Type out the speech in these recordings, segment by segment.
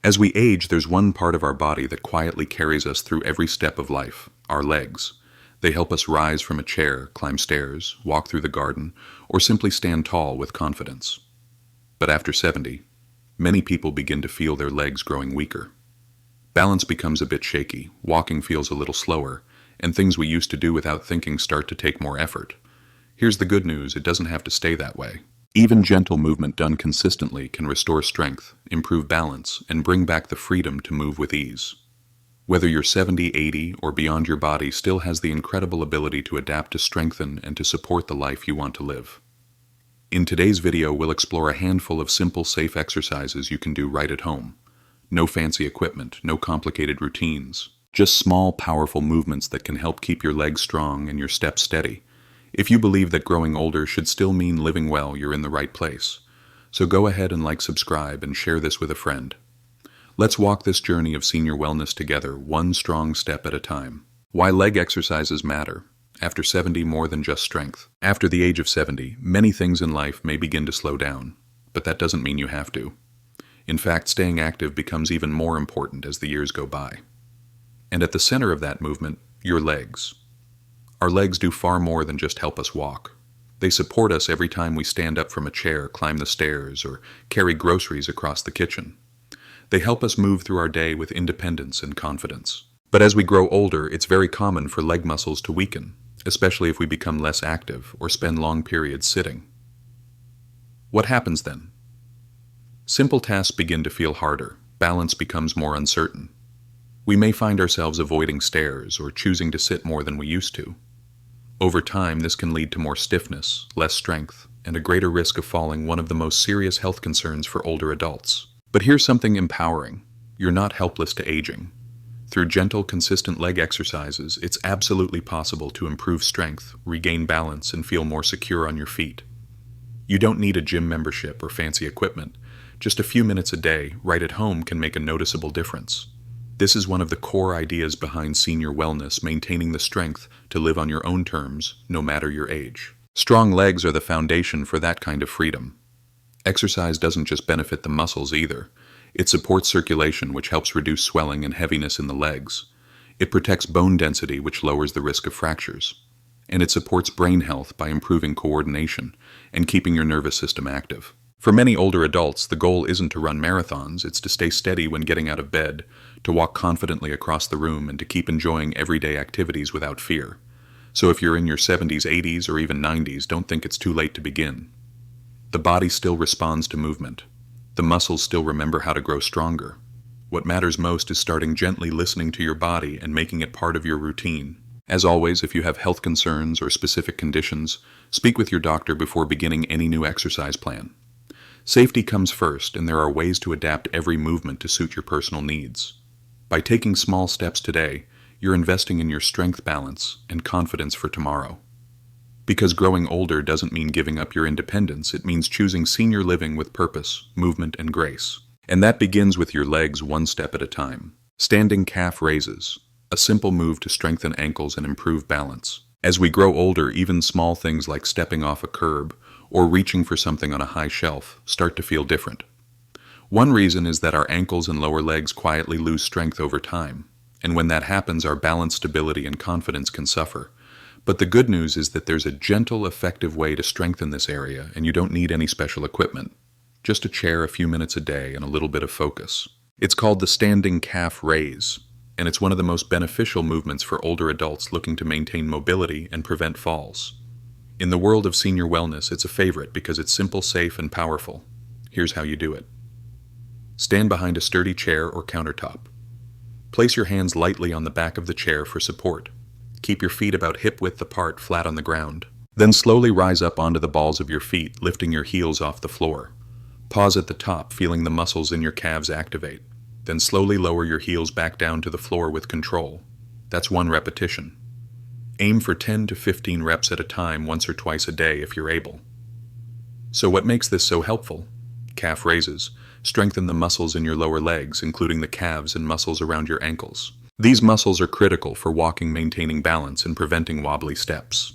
As we age, there's one part of our body that quietly carries us through every step of life: our legs. They help us rise from a chair, climb stairs, walk through the garden, or simply stand tall with confidence. But after 70, many people begin to feel their legs growing weaker. Balance becomes a bit shaky, walking feels a little slower, and things we used to do without thinking start to take more effort. Here's the good news: it doesn't have to stay that way. Even gentle movement done consistently can restore strength, improve balance, and bring back the freedom to move with ease. Whether you're 70, 80, or beyond, your body still has the incredible ability to adapt, to strengthen, and to support the life you want to live. In today's video, we'll explore a handful of simple, safe exercises you can do right at home. No fancy equipment, no complicated routines, just small, powerful movements that can help keep your legs strong and your steps steady. If you believe that growing older should still mean living well, you're in the right place. So go ahead and subscribe, and share this with a friend. Let's walk this journey of senior wellness together, one strong step at a time. Why leg exercises matter. After 70, more than just strength. After the age of 70, many things in life may begin to slow down, but that doesn't mean you have to. In fact, staying active becomes even more important as the years go by. And at the center of that movement, your legs. Our legs do far more than just help us walk. They support us every time we stand up from a chair, climb the stairs, or carry groceries across the kitchen. They help us move through our day with independence and confidence. But as we grow older, it's very common for leg muscles to weaken, especially if we become less active or spend long periods sitting. What happens then? Simple tasks begin to feel harder. Balance becomes more uncertain. We may find ourselves avoiding stairs or choosing to sit more than we used to. Over time, this can lead to more stiffness, less strength, and a greater risk of falling, one of the most serious health concerns for older adults. But here's something empowering. You're not helpless to aging. Through gentle, consistent leg exercises, it's absolutely possible to improve strength, regain balance, and feel more secure on your feet. You don't need a gym membership or fancy equipment. Just a few minutes a day, right at home, can make a noticeable difference. This is one of the core ideas behind senior wellness: maintaining the strength to live on your own terms, no matter your age. Strong legs are the foundation for that kind of freedom. Exercise doesn't just benefit the muscles either. It supports circulation, which helps reduce swelling and heaviness in the legs. It protects bone density, which lowers the risk of fractures. And it supports brain health by improving coordination and keeping your nervous system active. For many older adults, the goal isn't to run marathons, it's to stay steady when getting out of bed, to walk confidently across the room, and to keep enjoying everyday activities without fear. So if you're in your 70s, 80s, or even 90s, don't think it's too late to begin. The body still responds to movement. The muscles still remember how to grow stronger. What matters most is starting gently, listening to your body, and making it part of your routine. As always, if you have health concerns or specific conditions, speak with your doctor before beginning any new exercise plan. Safety comes first, and there are ways to adapt every movement to suit your personal needs. By taking small steps today, you're investing in your strength, balance, and confidence for tomorrow. Because growing older doesn't mean giving up your independence, it means choosing senior living with purpose, movement, and grace. And that begins with your legs, one step at a time. Standing calf raises, a simple move to strengthen ankles and improve balance. As we grow older, even small things like stepping off a curb or reaching for something on a high shelf start to feel different. One reason is that our ankles and lower legs quietly lose strength over time, and when that happens, our balance, stability, and confidence can suffer. But the good news is that there's a gentle, effective way to strengthen this area, and you don't need any special equipment. Just a chair, a few minutes a day, and a little bit of focus. It's called the standing calf raise, and it's one of the most beneficial movements for older adults looking to maintain mobility and prevent falls. In the world of senior wellness, it's a favorite because it's simple, safe, and powerful. Here's how you do it. Stand behind a sturdy chair or countertop. Place your hands lightly on the back of the chair for support. Keep your feet about hip-width apart, flat on the ground. Then slowly rise up onto the balls of your feet, lifting your heels off the floor. Pause at the top, feeling the muscles in your calves activate. Then slowly lower your heels back down to the floor with control. That's one repetition. Aim for 10 to 15 reps at a time, once or twice a day if you're able. So what makes this so helpful? Calf raises. Strengthen the muscles in your lower legs, including the calves and muscles around your ankles. These muscles are critical for walking, maintaining balance, and preventing wobbly steps.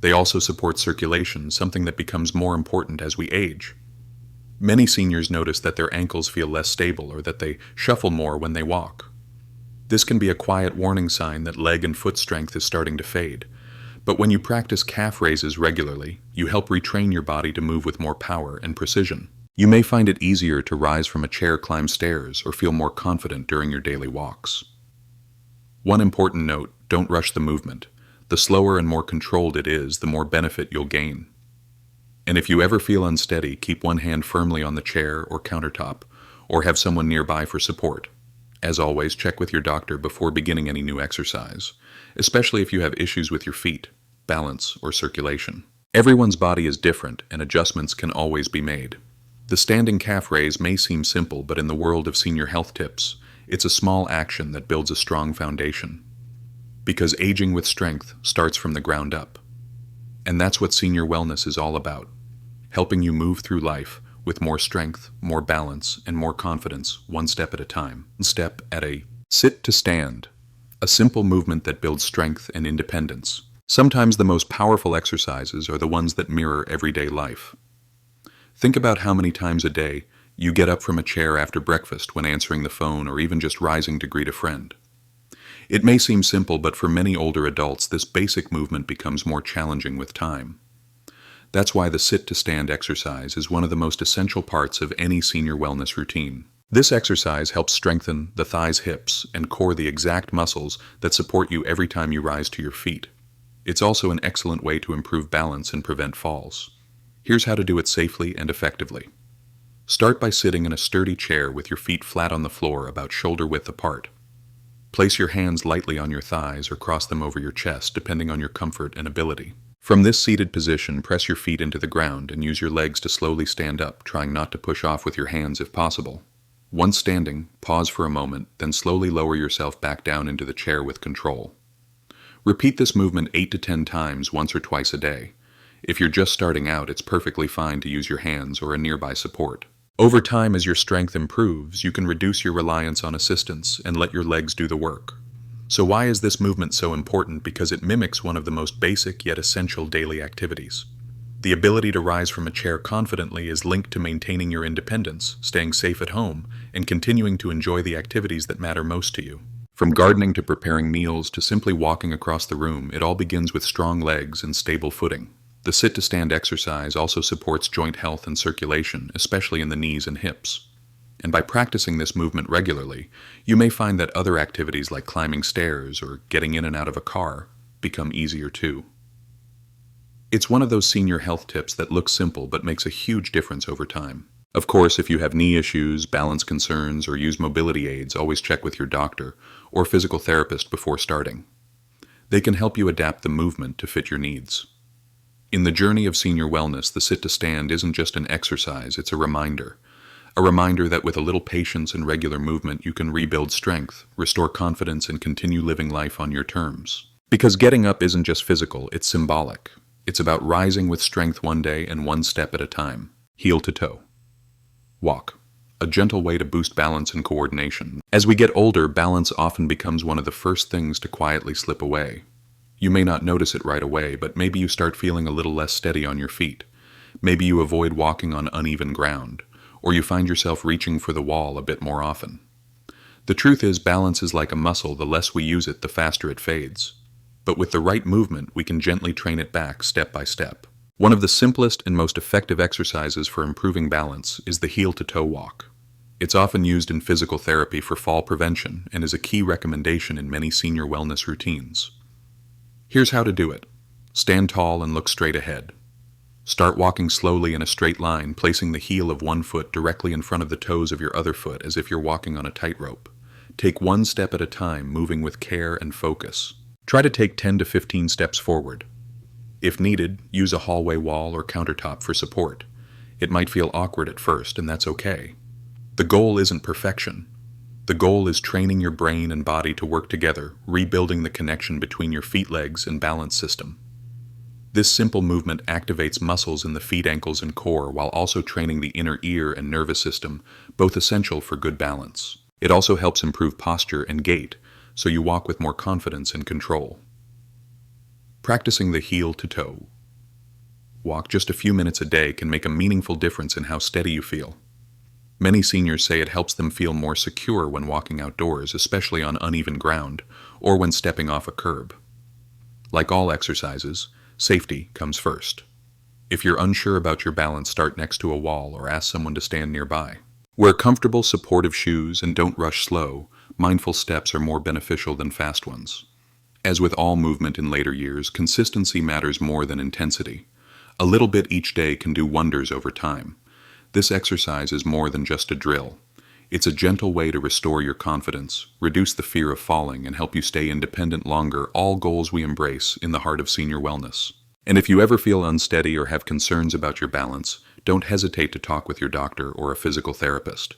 They also support circulation, something that becomes more important as we age. Many seniors notice that their ankles feel less stable or that they shuffle more when they walk. This can be a quiet warning sign that leg and foot strength is starting to fade. But when you practice calf raises regularly, you help retrain your body to move with more power and precision. You may find it easier to rise from a chair, climb stairs, or feel more confident during your daily walks. One important note: don't rush the movement. The slower and more controlled it is, the more benefit you'll gain. And if you ever feel unsteady, keep one hand firmly on the chair or countertop, or have someone nearby for support. As always, check with your doctor before beginning any new exercise, especially if you have issues with your feet, balance, or circulation. Everyone's body is different, and adjustments can always be made. The standing calf raise may seem simple, but in the world of senior health tips, it's a small action that builds a strong foundation. Because aging with strength starts from the ground up. And that's what senior wellness is all about: helping you move through life with more strength, more balance, and more confidence, one step at a time. One step at a sit to stand, a simple movement that builds strength and independence. Sometimes the most powerful exercises are the ones that mirror everyday life. Think about how many times a day you get up from a chair after breakfast, when answering the phone, or even just rising to greet a friend. It may seem simple, but for many older adults, this basic movement becomes more challenging with time. That's why the sit-to-stand exercise is one of the most essential parts of any senior wellness routine. This exercise helps strengthen the thighs, hips, and core, the exact muscles that support you every time you rise to your feet. It's also an excellent way to improve balance and prevent falls. Here's how to do it safely and effectively. Start by sitting in a sturdy chair with your feet flat on the floor, about shoulder width apart. Place your hands lightly on your thighs or cross them over your chest, depending on your comfort and ability. From this seated position, press your feet into the ground and use your legs to slowly stand up, trying not to push off with your hands if possible. Once standing, pause for a moment, then slowly lower yourself back down into the chair with control. Repeat this movement 8 to 10 times, once or twice a day. If you're just starting out, it's perfectly fine to use your hands or a nearby support. Over time, as your strength improves, you can reduce your reliance on assistance and let your legs do the work. So why is this movement so important? Because it mimics one of the most basic yet essential daily activities. The ability to rise from a chair confidently is linked to maintaining your independence, staying safe at home, and continuing to enjoy the activities that matter most to you. From gardening to preparing meals to simply walking across the room, it all begins with strong legs and stable footing. The sit-to-stand exercise also supports joint health and circulation, especially in the knees and hips. And by practicing this movement regularly, you may find that other activities like climbing stairs or getting in and out of a car become easier too. It's one of those senior health tips that looks simple but makes a huge difference over time. Of course, if you have knee issues, balance concerns, or use mobility aids, always check with your doctor or physical therapist before starting. They can help you adapt the movement to fit your needs. In the journey of senior wellness, the sit-to-stand isn't just an exercise, it's a reminder. A reminder that with a little patience and regular movement, you can rebuild strength, restore confidence, and continue living life on your terms. Because getting up isn't just physical, it's symbolic. It's about rising with strength one day and one step at a time. Heel to toe. Walk. A gentle way to boost balance and coordination. As we get older, balance often becomes one of the first things to quietly slip away. You may not notice it right away, but maybe you start feeling a little less steady on your feet. Maybe you avoid walking on uneven ground, or you find yourself reaching for the wall a bit more often. The truth is, balance is like a muscle. The less we use it, the faster it fades. But with the right movement, we can gently train it back step by step. One of the simplest and most effective exercises for improving balance is the heel-to-toe walk. It's often used in physical therapy for fall prevention and is a key recommendation in many senior wellness routines. Here's how to do it. Stand tall and look straight ahead. Start walking slowly in a straight line, placing the heel of one foot directly in front of the toes of your other foot as if you're walking on a tightrope. Take one step at a time, moving with care and focus. Try to take 10 to 15 steps forward. If needed, use a hallway wall or countertop for support. It might feel awkward at first, and that's okay. The goal isn't perfection. The goal is training your brain and body to work together, rebuilding the connection between your feet, legs, and balance system. This simple movement activates muscles in the feet, ankles, and core while also training the inner ear and nervous system, both essential for good balance. It also helps improve posture and gait, so you walk with more confidence and control. Practicing the heel to toe. walk just a few minutes a day can make a meaningful difference in how steady you feel. Many seniors say it helps them feel more secure when walking outdoors, especially on uneven ground or when stepping off a curb. Like all exercises, safety comes first. If you're unsure about your balance, start next to a wall or ask someone to stand nearby. Wear comfortable, supportive shoes and don't rush slow. Mindful steps are more beneficial than fast ones. As with all movement in later years, consistency matters more than intensity. A little bit each day can do wonders over time. This exercise is more than just a drill. It's a gentle way to restore your confidence, reduce the fear of falling, and help you stay independent longer, all goals we embrace in the heart of senior wellness. And if you ever feel unsteady or have concerns about your balance, don't hesitate to talk with your doctor or a physical therapist.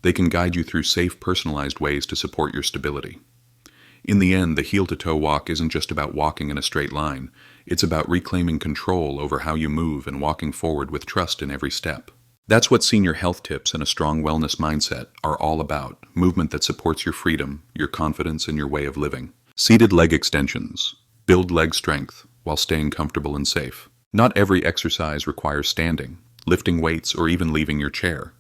They can guide you through safe, personalized ways to support your stability. In the end, the heel-to-toe walk isn't just about walking in a straight line. It's about reclaiming control over how you move and walking forward with trust in every step. That's what senior health tips and a strong wellness mindset are all about. Movement that supports your freedom, your confidence, and your way of living. Seated leg extensions. Build leg strength while staying comfortable and safe. Not every exercise requires standing, lifting weights, or even leaving your chair.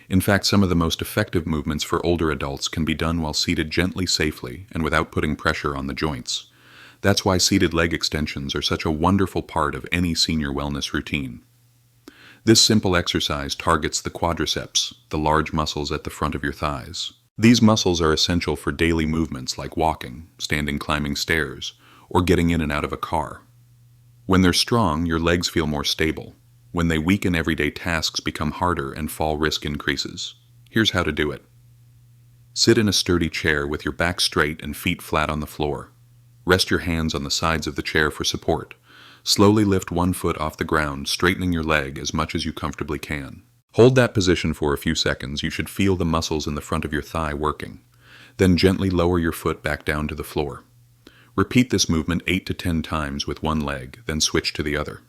In fact, some of the most effective movements for older adults can be done while seated gently, safely, and without putting pressure on the joints. That's why seated leg extensions are such a wonderful part of any senior wellness routine. This simple exercise targets the quadriceps, the large muscles at the front of your thighs. These muscles are essential for daily movements like walking, standing, climbing stairs, or getting in and out of a car. When they're strong, your legs feel more stable. When they weaken, everyday tasks become harder and fall risk increases. Here's how to do it. Sit in a sturdy chair with your back straight and feet flat on the floor. Rest your hands on the sides of the chair for support. Slowly lift one foot off the ground, straightening your leg as much as you comfortably can. Hold that position for a few seconds. You should feel the muscles in the front of your thigh working. Then gently lower your foot back down to the floor. Repeat this movement 8 to 10 times with one leg, then switch to the other.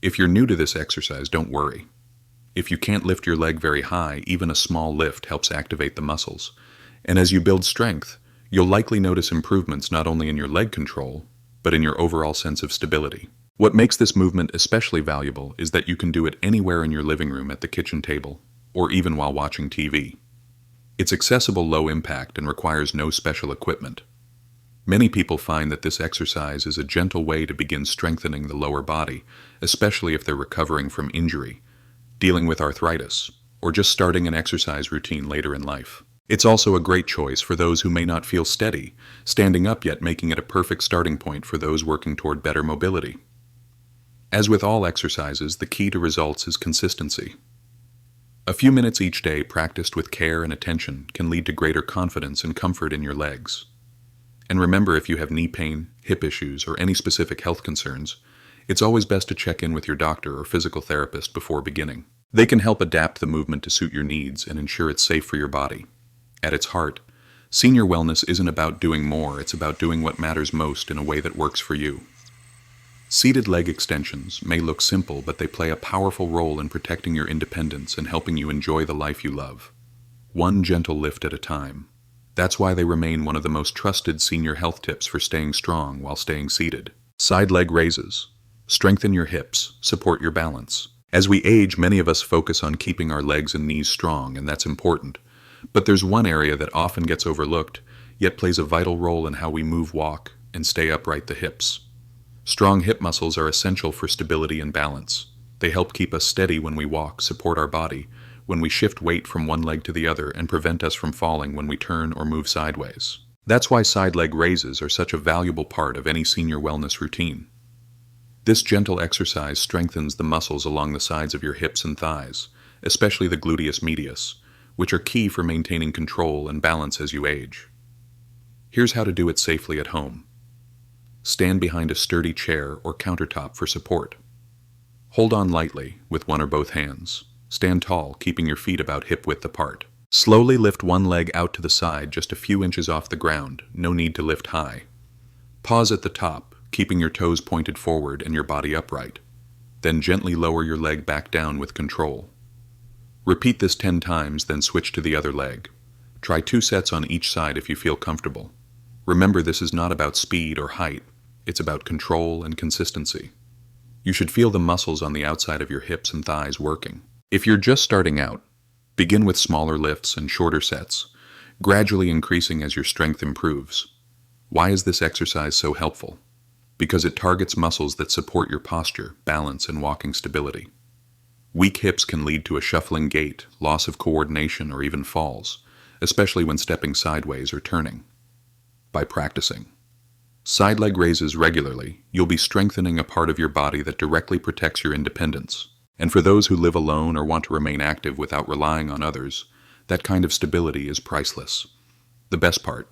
If you're new to this exercise, don't worry. If you can't lift your leg very high, even a small lift helps activate the muscles. And as you build strength, you'll likely notice improvements not only in your leg control, but in your overall sense of stability. What makes this movement especially valuable is that you can do it anywhere in your living room, at the kitchen table, or even while watching TV. It's accessible, low impact, and requires no special equipment. Many people find that this exercise is a gentle way to begin strengthening the lower body, especially if they're recovering from injury, dealing with arthritis, or just starting an exercise routine later in life. It's also a great choice for those who may not feel steady, standing up yet, making it a perfect starting point for those working toward better mobility. As with all exercises, the key to results is consistency. A few minutes each day practiced with care and attention can lead to greater confidence and comfort in your legs. And remember, if you have knee pain, hip issues, or any specific health concerns, it's always best to check in with your doctor or physical therapist before beginning. They can help adapt the movement to suit your needs and ensure it's safe for your body. At its heart, senior wellness isn't about doing more, it's about doing what matters most in a way that works for you. Seated leg extensions may look simple, but they play a powerful role in protecting your independence and helping you enjoy the life you love. One gentle lift at a time. That's why they remain one of the most trusted senior health tips for staying strong while staying seated. Side leg raises. Strengthen your hips, support your balance. As we age, many of us focus on keeping our legs and knees strong, and that's important. But there's one area that often gets overlooked, yet plays a vital role in how we move, walk, and stay upright: the hips. Strong hip muscles are essential for stability and balance. They help keep us steady when we walk, support our body when we shift weight from one leg to the other, and prevent us from falling when we turn or move sideways. That's why side leg raises are such a valuable part of any senior wellness routine. This gentle exercise strengthens the muscles along the sides of your hips and thighs, especially the gluteus medius, which are key for maintaining control and balance as you age. Here's how to do it safely at home. Stand behind a sturdy chair or countertop for support. Hold on lightly with one or both hands. Stand tall, keeping your feet about hip-width apart. Slowly lift one leg out to the side, just a few inches off the ground, no need to lift high. Pause at the top, keeping your toes pointed forward and your body upright. Then gently lower your leg back down with control. Repeat this 10 times, then switch to the other leg. Try 2 sets on each side if you feel comfortable. Remember, this is not about speed or height. It's about control and consistency. You should feel the muscles on the outside of your hips and thighs working. If you're just starting out, begin with smaller lifts and shorter sets, gradually increasing as your strength improves. Why is this exercise so helpful? Because it targets muscles that support your posture, balance, and walking stability. Weak hips can lead to a shuffling gait, loss of coordination, or even falls, especially when stepping sideways or turning. By practicing side leg raises regularly, you'll be strengthening a part of your body that directly protects your independence. And for those who live alone or want to remain active without relying on others, that kind of stability is priceless. The best part,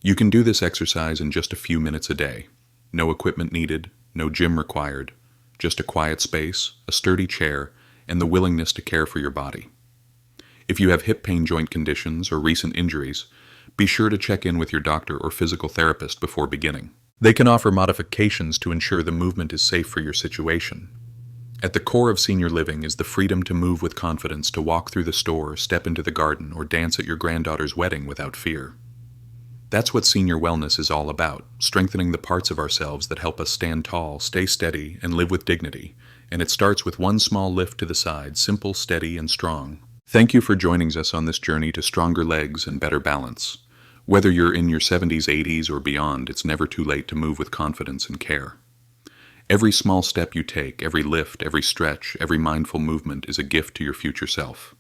you can do this exercise in just a few minutes a day. No equipment needed, no gym required, just a quiet space, a sturdy chair, and the willingness to care for your body. If you have hip pain joint conditions or recent injuries, be sure to check in with your doctor or physical therapist before beginning. They can offer modifications to ensure the movement is safe for your situation. At the core of senior living is the freedom to move with confidence, to walk through the store, step into the garden, or dance at your granddaughter's wedding without fear. That's what senior wellness is all about, strengthening the parts of ourselves that help us stand tall, stay steady, and live with dignity. And it starts with one small lift to the side, simple, steady, and strong. Thank you for joining us on this journey to stronger legs and better balance. Whether you're in your 70s, 80s, or beyond, it's never too late to move with confidence and care. Every small step you take, every lift, every stretch, every mindful movement is a gift to your future self.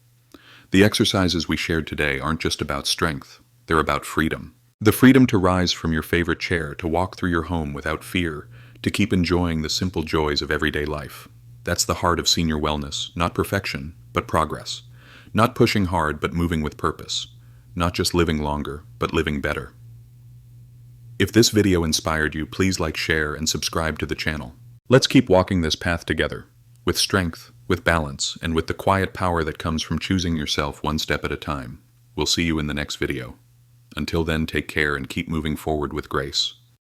The exercises we shared today aren't just about strength, they're about freedom. The freedom to rise from your favorite chair, to walk through your home without fear, to keep enjoying the simple joys of everyday life. That's the heart of senior wellness, not perfection, but progress. Not pushing hard, but moving with purpose. Not just living longer, but living better. If this video inspired you, please like, share, and subscribe to the channel. Let's keep walking this path together, with strength, with balance, and with the quiet power that comes from choosing yourself one step at a time. We'll see you in the next video. Until then, take care and keep moving forward with grace.